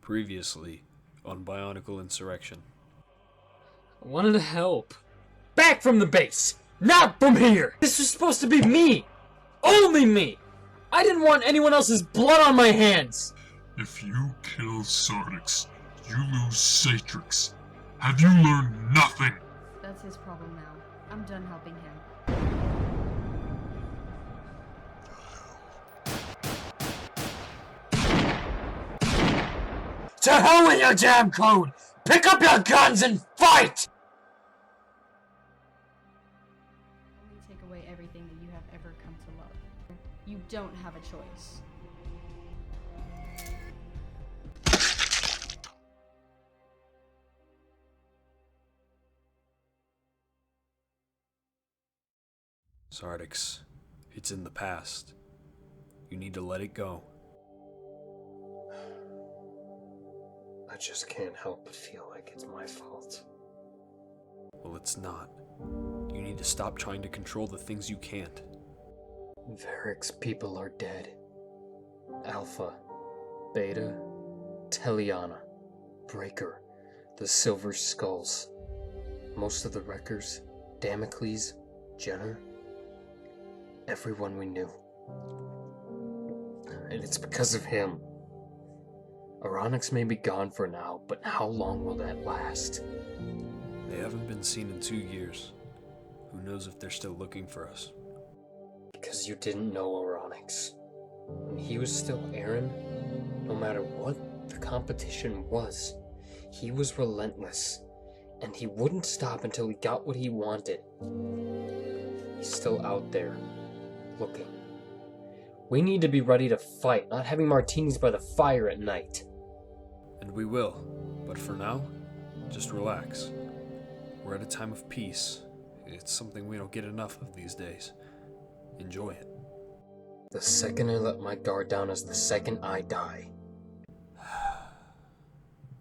Previously on Bionicle Insurrection. I wanted to help. Back from the base! Not from here! This was supposed to be me! Only me! I didn't want anyone else's blood on my hands! If you kill Sartix, you lose Sartix. Have you learned nothing? That's his problem now. I'm done helping him. To hell with your damn code! Pick up your guns and fight! Only take away everything that you have ever come to love. You don't have a choice. Sartix, it's in the past. You need to let it go. I just can't help but feel like it's my fault. Well, it's not. You need to stop trying to control the things you can't. Varric's people are dead. Alpha, Beta, Teliana, Breaker, the Silver Skulls. Most of the Wreckers, Damocles, Jenner. Everyone we knew. And it's because of him. Aronix may be gone for now, but how long will that last? They haven't been seen in 2 years. Who knows if they're still looking for us? Because you didn't know Aronix. When he was still Aaron, no matter what the competition was, he was relentless. And he wouldn't stop until he got what he wanted. He's still out there, looking. We need to be ready to fight, not having martinis by the fire at night. And we will, but for now, just relax. We're at a time of peace. It's something we don't get enough of these days. Enjoy it. The second I let my guard down is the second I die.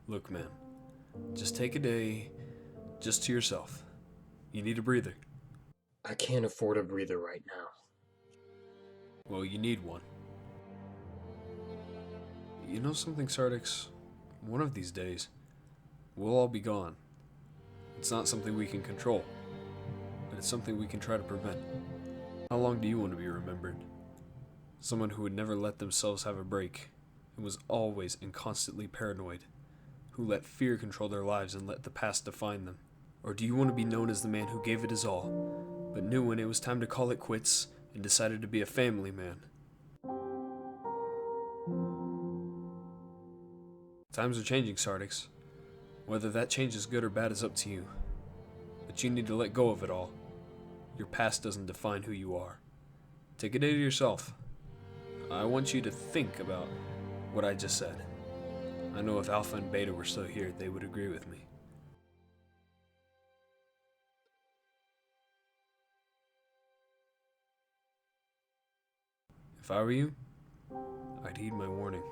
Look, man, just take a day just to yourself. You need a breather. I can't afford a breather right now. Well, you need one. You know something, Sartix? One of these days, we'll all be gone. It's not something we can control, but it's something we can try to prevent. How long do you want to be remembered? Someone who would never let themselves have a break, and was always and constantly paranoid, who let fear control their lives and let the past define them? Or do you want to be known as the man who gave it his all, but knew when it was time to call it quits, and decided to be a family man? Times are changing, Sartix. Whether that change is good or bad is up to you. But you need to let go of it all. Your past doesn't define who you are. Take a day to yourself. I want you to think about what I just said. I know if Alpha and Beta were still here, they would agree with me. If I were you, I'd heed my warning.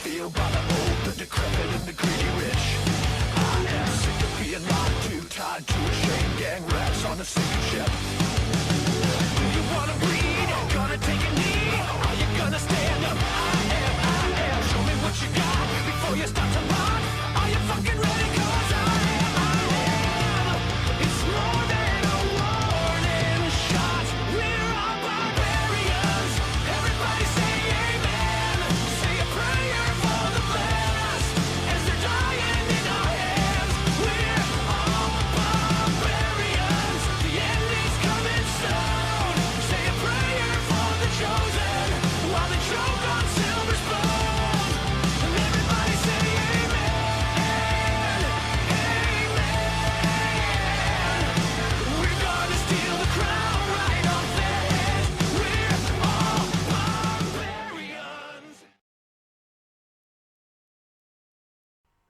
Feel by the old, the decrepit and the greedy rich. I am sick of being lied to, tied to a shame gang rats on a sinking ship. Do you wanna bleed? Gonna take a knee? Are you gonna stand up? I am. Show me what you got before you start to run. Are you fucking ready? 'Cause I am. It's more than a warning shot. We're all barbarians. Everybody say amen. Say a prayer. As they're dying in our hands, we're all barbarians. The end is coming.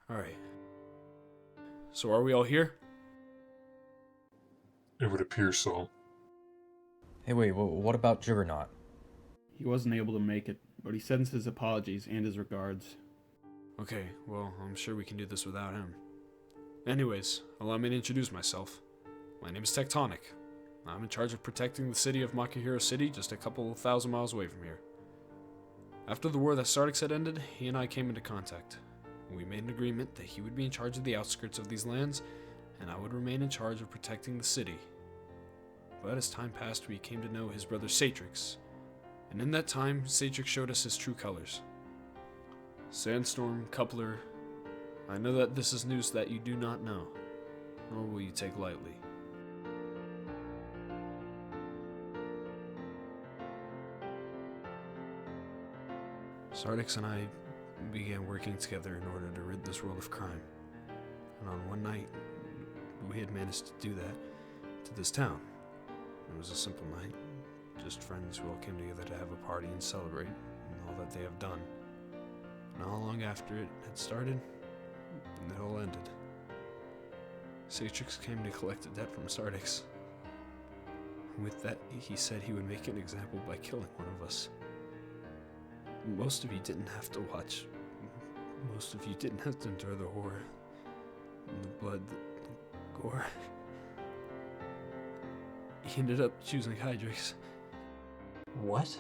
Alright. So are we all here? It would appear so. Hey, wait, what about Juggernaut? He wasn't able to make it, but he sends his apologies and his regards. Okay, well, I'm sure we can do this without him. Anyways, allow me to introduce myself. My name is Tectonic. I'm in charge of protecting the city of Makihiro City, just a couple thousand miles away from here. After the war that Sartix had ended, he and I came into contact. We made an agreement that he would be in charge of the outskirts of these lands, and I would remain in charge of protecting the city. But as time passed, we came to know his brother Sartix, and in that time, Sartix showed us his true colors. Sandstorm, Coupler, I know that this is news that you do not know, nor will you take lightly. Sartix and I began working together in order to rid this world of crime. And on one night, we had managed to do that to this town. It was a simple night, just friends who all came together to have a party and celebrate and all that they have done. Not long after it had started, it all ended. Sartix came to collect a debt from Sartix. With that, he said he would make an example by killing one of us. Most of you didn't have to watch. Most of you didn't have to endure the horror, and the blood, the gore. He ended up choosing Hydrix. What?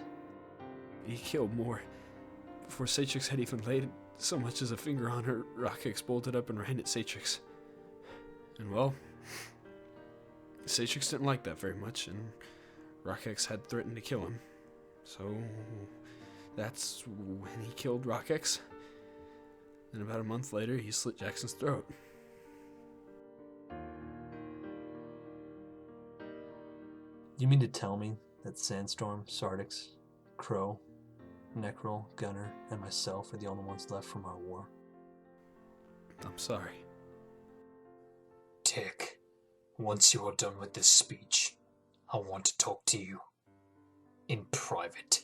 He killed more. Before Sartix had even laid so much as a finger on her, Rockix bolted up and ran at Sartix. And well, Sartix didn't like that very much, and Rockix had threatened to kill him. So that's when he killed Rockix. And about a month later, he slit Jackson's throat. You mean to tell me that Sandstorm, Sartix, Crow, Necro, Gunner, and myself are the only ones left from our war? I'm sorry. Tick, once you are done with this speech, I want to talk to you. In private.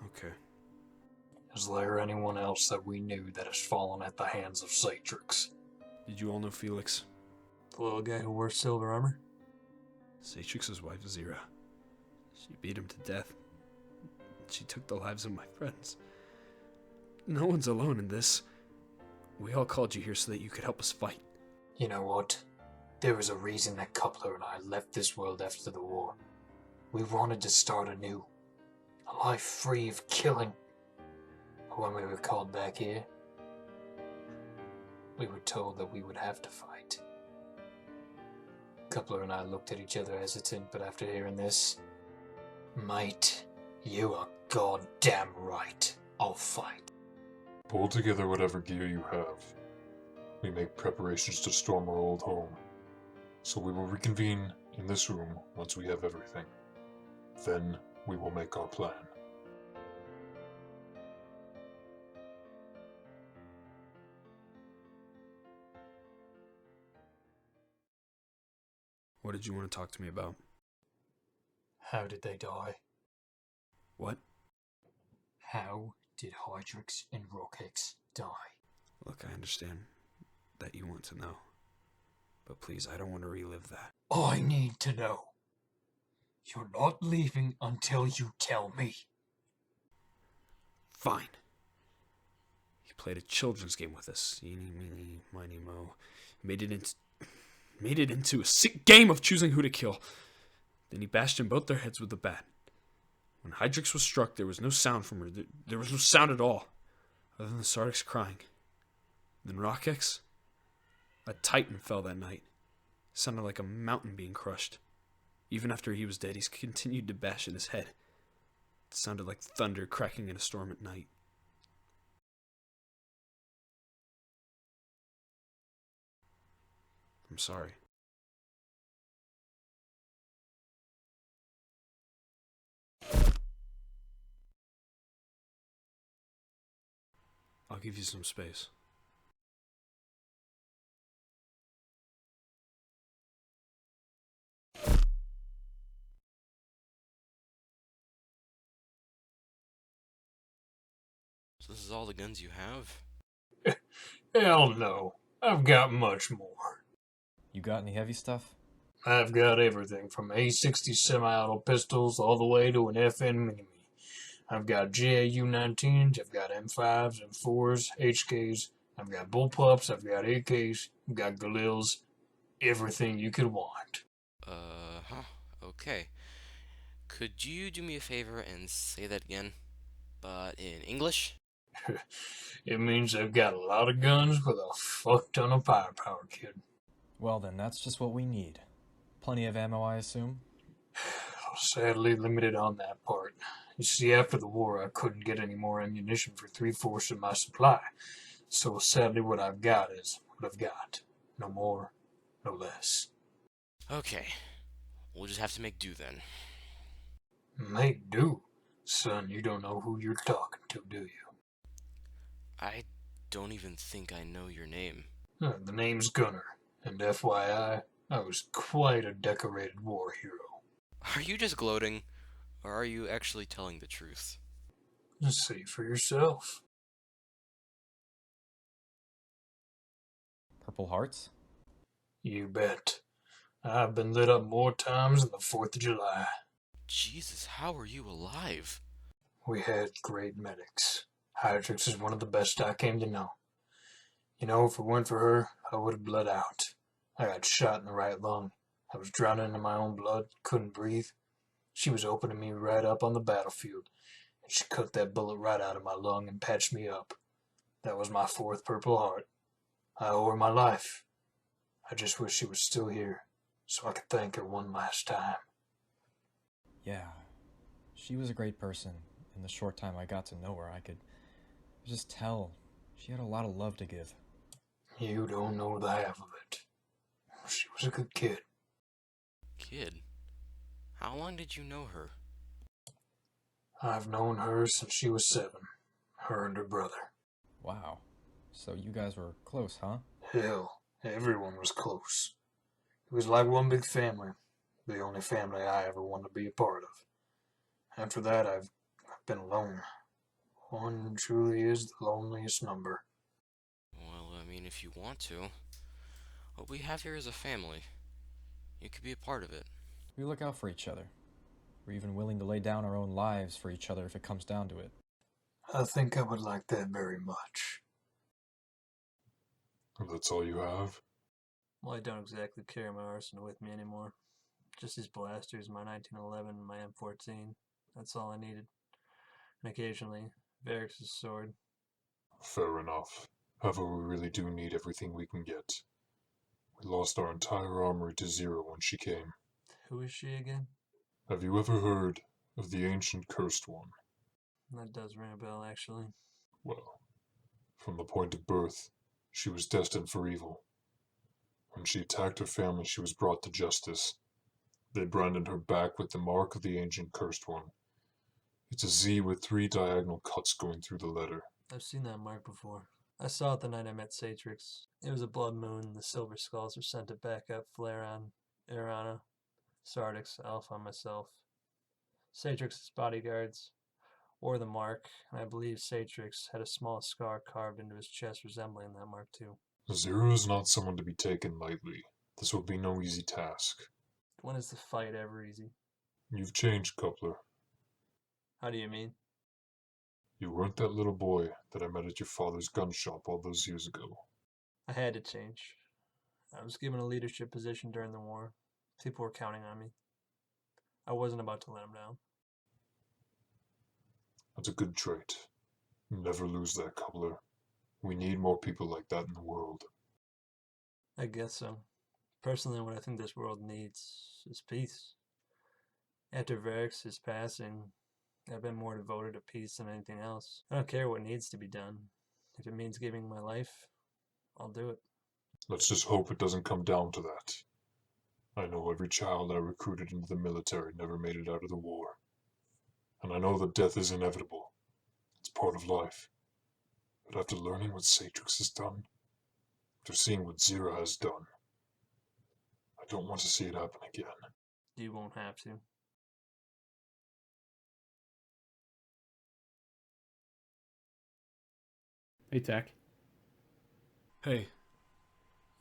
Okay. Is there anyone else that we knew that has fallen at the hands of Sartix? Did you all know Felix? The little guy who wore silver armor? Sartix's wife, Zira. She beat him to death. She took the lives of my friends. No one's alone in this. We all called you here so that you could help us fight. You know what? There was a reason that Coupler and I left this world after the war. We wanted to start anew. A life free of killing. But when we were called back here, we were told that we would have to fight. Coupler and I looked at each other hesitant, but after hearing this, mate, you are goddamn right. I'll fight. Pull together whatever gear you have. We make preparations to storm our old home. So we will reconvene in this room once we have everything. Then we will make our plan. What did you want to talk to me about? How did they die? What? How did Hydrix and Rockix die? Look, I understand that you want to know. But please, I don't want to relive that. I need to know. You're not leaving until you tell me. Fine. He played a children's game with us. Eeny, meeny, miny, mo. Made it into a sick game of choosing who to kill. Then he bashed in both their heads with a bat. When Hydrix was struck, there was no sound from her. There was no sound at all, other than the Sartix crying. Then Rockix, a titan fell that night. It sounded like a mountain being crushed. Even after he was dead, he continued to bash in his head. It sounded like thunder cracking in a storm at night. I'm sorry. I'll give you some space. So this is all the guns you have? Hell no. I've got much more. You got any heavy stuff? I've got everything from A60 semi-auto pistols all the way to an FN Mini-Me. I've got GAU-19s, I've got M5s, M4s, HKs, I've got bullpups, I've got AKs, I've got Galils, everything you could want. Huh. Okay. Could you do me a favor and say that again, but in English? It means I've got a lot of guns with a fuck ton of firepower, kid. Well then, that's just what we need. Plenty of ammo, I assume? Sadly limited on that part. You see, after the war, I couldn't get any more ammunition for 3/4 of my supply. So sadly what I've got is what I've got. No more, no less. Okay. We'll just have to make do then. Make do? Son, you don't know who you're talking to, do you? I don't even think I know your name. The name's Gunner, and FYI, I was quite a decorated war hero. Are you just gloating, or are you actually telling the truth? See for yourself. Purple Hearts? You bet. I've been lit up more times than the 4th of July. Jesus, how are you alive? We had great medics. Hydrix is one of the best I came to know. You know, if it weren't for her, I would have bled out. I got shot in the right lung. I was drowning in my own blood, couldn't breathe. She was opening me right up on the battlefield, and she cut that bullet right out of my lung and patched me up. That was my 4th Purple Heart. I owe her my life. I just wish she was still here, so I could thank her one last time. Yeah. She was a great person. In the short time I got to know her, I could just tell she had a lot of love to give. You don't know the half of it. She was a good kid. Kid? How long did you know her? I've known her since she was 7. Her and her brother. Wow. So you guys were close, huh? Hell, everyone was close. It was like one big family. The only family I ever wanted to be a part of. After that, I've been alone. One truly is the loneliest number. Well, I mean, if you want to. What we have here is a family. You could be a part of it. We look out for each other. We're even willing to lay down our own lives for each other if it comes down to it. I think I would like that very much. That's all you have? Well, I don't exactly carry my arsenal with me anymore. Just these blasters, my 1911 and my M14. That's all I needed. And occasionally, Varix's sword. Fair enough. However, we really do need everything we can get. We lost our entire armory to Zira when she came. Who is she again? Have you ever heard of the ancient cursed one? That does ring a bell, actually. Well, from the point of birth, she was destined for evil. When she attacked her family, she was brought to justice. They branded her back with the mark of the ancient cursed one. It's a Z with 3 diagonal cuts going through the letter. I've seen that mark before. I saw it the night I met Sartix. It was a blood moon, the silver skulls were sent to back up Flareon, Irana, Sartix, Alpha, and myself. Sartrix's bodyguards wore the mark, and I believe Sartix had a small scar carved into his chest resembling that mark too. Zero is not someone to be taken lightly. This will be no easy task. When is the fight ever easy? You've changed, Coupler. How do you mean? You weren't that little boy that I met at your father's gun shop all those years ago. I had to change. I was given a leadership position during the war. People were counting on me. I wasn't about to let them down. That's a good trait. Never lose that, Coupler. We need more people like that in the world. I guess so. Personally, what I think this world needs is peace. After Varix's passing, I've been more devoted to peace than anything else. I don't care what needs to be done. If it means giving my life, I'll do it. Let's just hope it doesn't come down to that. I know every child I recruited into the military never made it out of the war. And I know that death is inevitable. It's part of life. But after learning what Sartix has done, after seeing what Zira has done, I don't want to see it happen again. You won't have to. Hey, Tech. Hey,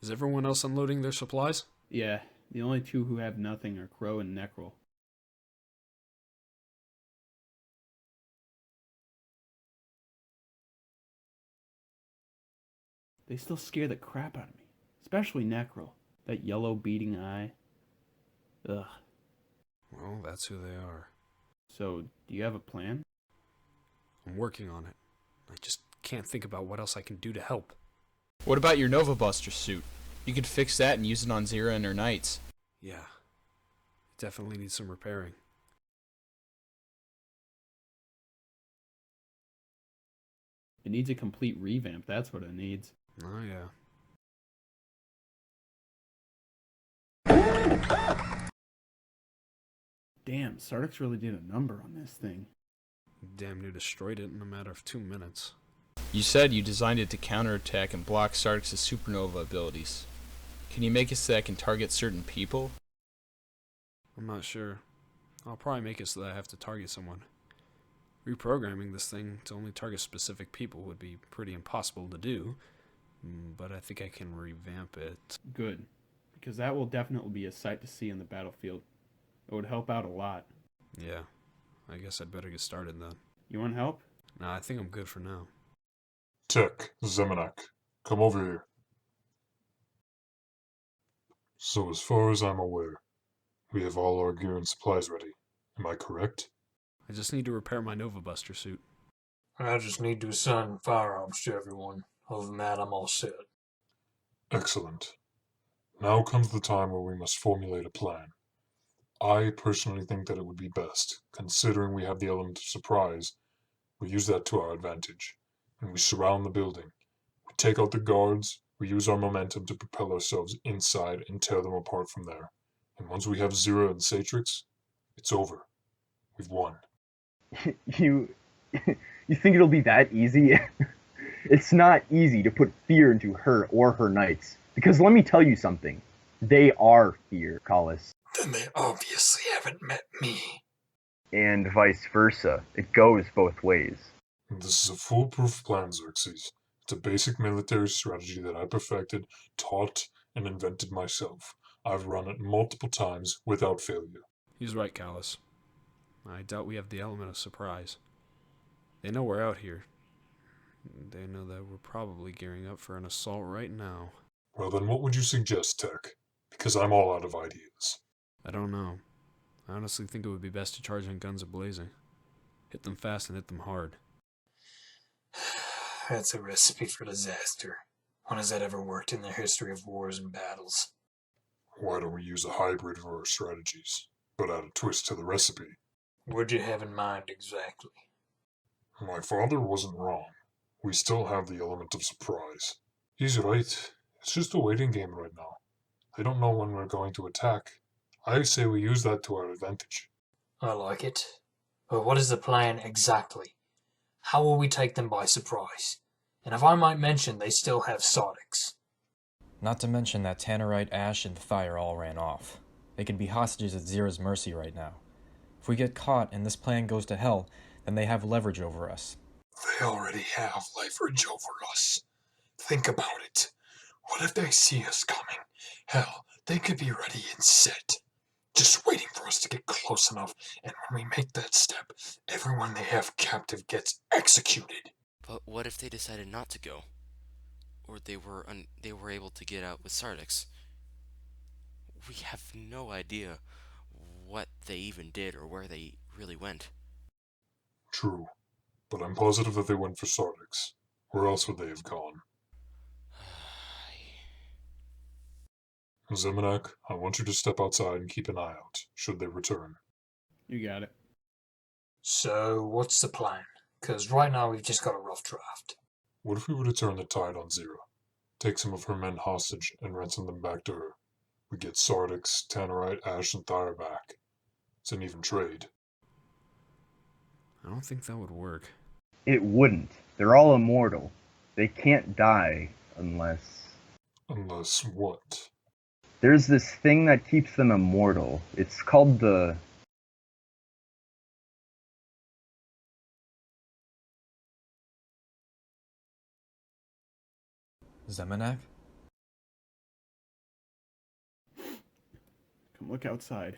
is everyone else unloading their supplies? Yeah, the only two who have nothing are Crow and Necrol. They still scare the crap out of me, especially Necrol. That yellow beating eye. Ugh. Well, that's who they are. So, do you have a plan? I'm working on it. I just can't think about what else I can do to help. What about your Nova Buster suit? You could fix that and use it on Zira and her knights. Yeah, it definitely needs some repairing. It needs a complete revamp, that's what it needs. Oh, yeah. Damn, Sartix really did a number on this thing. Damn near destroyed it in a matter of 2 minutes. You said you designed it to counterattack and block Sartix's supernova abilities. Can you make it so that it can target certain people? I'm not sure. I'll probably make it so that I have to target someone. Reprogramming this thing to only target specific people would be pretty impossible to do, but I think I can revamp it. Good, because that will definitely be a sight to see in the battlefield. It would help out a lot. Yeah, I guess I'd better get started then. You want help? Nah, I think I'm good for now. Tech, Zeminak, come over here. So as far as I'm aware, we have all our gear and supplies ready. Am I correct? I just need to repair my Nova Buster suit. I just need to assign firearms to everyone. Other than that, I'm all set. Excellent. Now comes the time where we must formulate a plan. I personally think that it would be best, considering we have the element of surprise, we use that to our advantage, and we surround the building. We take out the guards, we use our momentum to propel ourselves inside and tear them apart from there. And once we have Zira and Sartix, it's over. We've won. You think it'll be that easy? It's not easy to put fear into her or her knights. Because let me tell you something. They are fear, Collis. Then they obviously haven't met me. And vice versa. It goes both ways. This is a foolproof plan, Xerxes. It's a basic military strategy that I perfected, taught, and invented myself. I've run it multiple times without failure. He's right, Callus. I doubt we have the element of surprise. They know we're out here. They know that we're probably gearing up for an assault right now. Well, then what would you suggest, Tech? Because I'm all out of ideas. I don't know. I honestly think it would be best to charge on guns a-blazing. Hit them fast and hit them hard. That's a recipe for disaster. When has that ever worked in the history of wars and battles? Why don't we use a hybrid of our strategies, but add a twist to the recipe? What'd you have in mind exactly? My father wasn't wrong. We still have the element of surprise. He's right. It's just a waiting game right now. They don't know when we're going to attack. I say we use that to our advantage. I like it. But what is the plan exactly? How will we take them by surprise? And if I might mention, they still have Sartix. Not to mention that Tannerite, Ash, and Fire all ran off. They could be hostages at Zira's mercy right now. If we get caught and this plan goes to hell, then they have leverage over us. They already have leverage over us. Think about it. What if they see us coming? Hell, they could be ready and set. Just waiting for us to get close enough, and when we make that step, everyone they have captive gets executed. But what if they decided not to go? Or they were able to get out with Sartix? We have no idea what they even did or where they really went. True, but I'm positive that they went for Sartix. Where else would they have gone? Zeminak, I want you to step outside and keep an eye out, should they return. You got it. So, what's the plan? Because right now we've just got a rough draft. What if we were to turn the tide on Zira? Take some of her men hostage and ransom them back to her. We get Sartix, Tannerite, Ash, and Thyre back. It's an even trade. I don't think that would work. It wouldn't. They're all immortal. They can't die unless... Unless what? There's this thing that keeps them immortal. It's called the... Zeminak? Come look outside.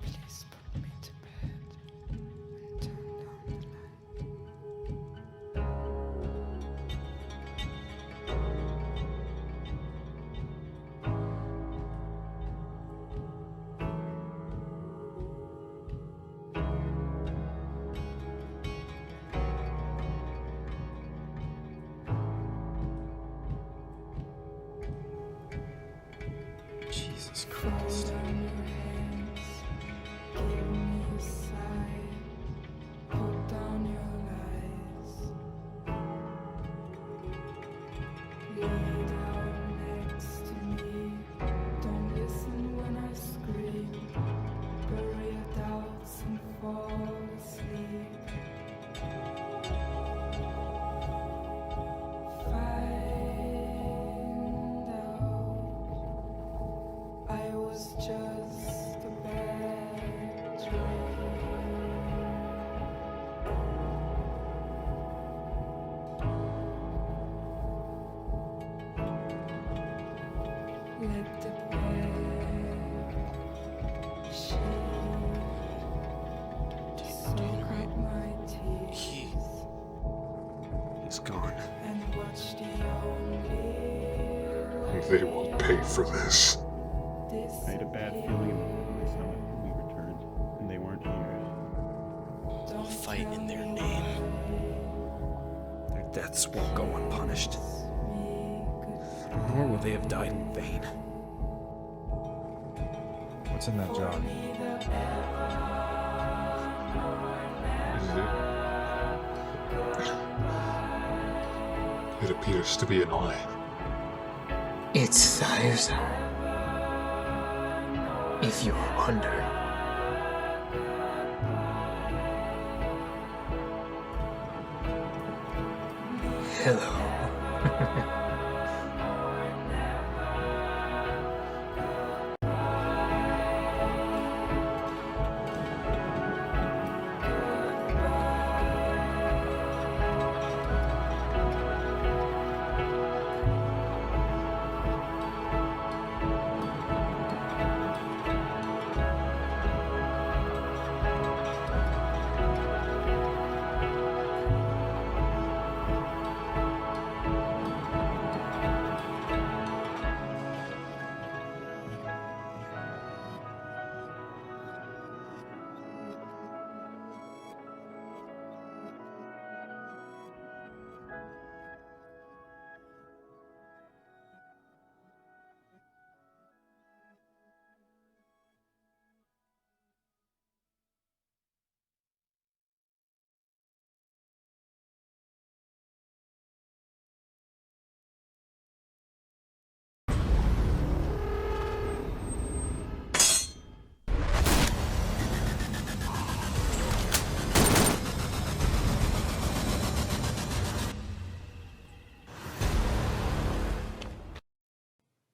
Please put me to bed and turn down the light. Jesus Fold Christ. down your hands, give me a sigh, put down your lies. Lay down next to me, don't listen when I scream. Bury your doubts and fall asleep. Find out I was just a bad dream. Let the bed sheet soak up my tears He's gone. and watch the only They will pay for this. I had a bad feeling in my stomach when we returned, and they weren't here. We'll fight in their name. Their deaths won't go unpunished. Nor will they have died in vain. What's in that jar? It appears to be an eye. It's Zira. If you wonder. Hello.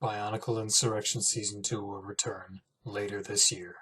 Bionicle Insurrection Season 2 will return later this year.